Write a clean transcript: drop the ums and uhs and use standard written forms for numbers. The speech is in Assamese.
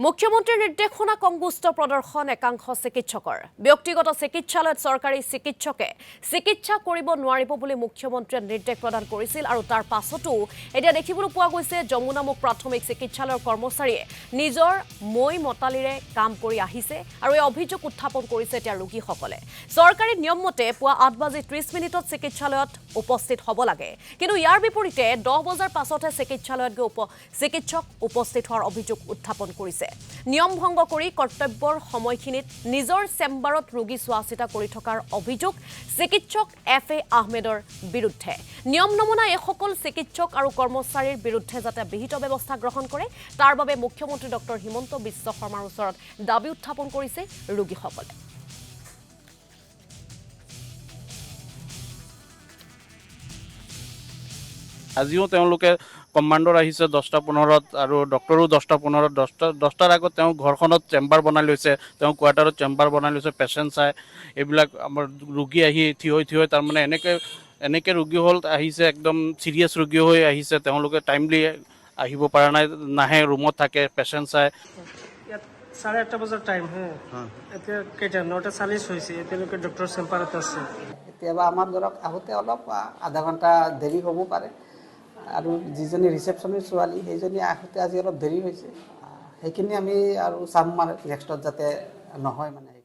মুখ্যমন্ত্ৰীৰ নিৰ্দেশনা কংগুষ্ট প্ৰদৰ্শন একাংশ চিকিৎসকৰ ব্যক্তিগত চিকিৎসালয়ত চৰকাৰী চিকিৎসকে চিকিৎসা কৰিব নোৱাৰিব বুলি মুখ্যমন্ত্ৰীয়ে নিৰ্দেশ প্ৰদান কৰিছিল আৰু তাৰ পাছতো এতিয়া দেখিবলৈ পোৱা গৈছে যমুনামুখ প্ৰাথমিক চিকিৎসালয়ৰ কৰ্মচাৰীয়ে নিজৰ মই মতালিৰে কাম কৰি আহিছে আৰু এই অভিযোগ উত্থাপন কৰিছে এতিয়া ৰোগীসকলে চৰকাৰী নিয়ম মতে পুৱা 8:30 চিকিৎসালয়ত উপস্থিত হ'ব লাগে কিন্তু ইয়াৰ বিপৰীতে 10 বজাৰ পাছতহে চিকিৎসালয়ত গৈ চিকিৎসক উপস্থিত হোৱাৰ অভিযোগ উত্থাপন কৰিছে নিয়ম ভংগ কৰি কৰ্তব্যৰ সময়খিনিত নিজৰ চেম্বাৰত ৰোগী চোৱাচিতা কৰি থকাৰ অভিযোগ চিকিৎসক এফএ আহমেদৰ বিৰুদ্ধে নিয়ম নমুনা এই সকল চিকিৎসক আৰু কৰ্মচাৰীৰ বিৰুদ্ধে যাতে বিহিত ব্যৱস্থা গ্ৰহণ কৰে তাৰ বাবে মুখ্যমন্ত্ৰী ডক্টৰ হিমন্ত বিশ্ব শৰ্মাৰ ওচৰত দাবী উত্থাপন কৰিছে ৰোগীসকলে আজিও তেওঁলোকে কমান্ডৰ আহিছে 10:15 আৰু ডক্টৰো 10:15 10টাৰ আগত তেওঁ ঘৰখনত চেম্বাৰ বনাই লৈছে তেওঁ কোৱাৰ্টাৰত চেম্বাৰ বনাই লৈছে পেশেন্ট চাই এইবিলাক আমাৰ ৰোগী আহি থিয় হৈ তাৰ মানে এনেকে ৰোগী হল আহিছে একদম সিৰিয়াছ ৰোগী হৈ আহিছে তেওঁলোকে টাইমলি আহিব পৰা নাই নাহে ৰুমত থাকে পেশেন্ট চাই 8:30 বজাৰ টাইম এতিয়া কেইটা 9:40 হৈছে এতিয়ালৈকে ডক্টৰ চেম্বাৰত আছে কেতিয়াবা আমাৰ ধৰক আহোঁতে অলপ আধা ঘণ্টা দেৰি হ'ব পাৰে আৰু যিজনী ৰিচেপশ্যনিৰ ছোৱালী সেইজনী আহোঁতে আজি অলপ দেৰি হৈছে সেইখিনি আমি আৰু চাম মানে নেক্সটত যাতে নহয় মানে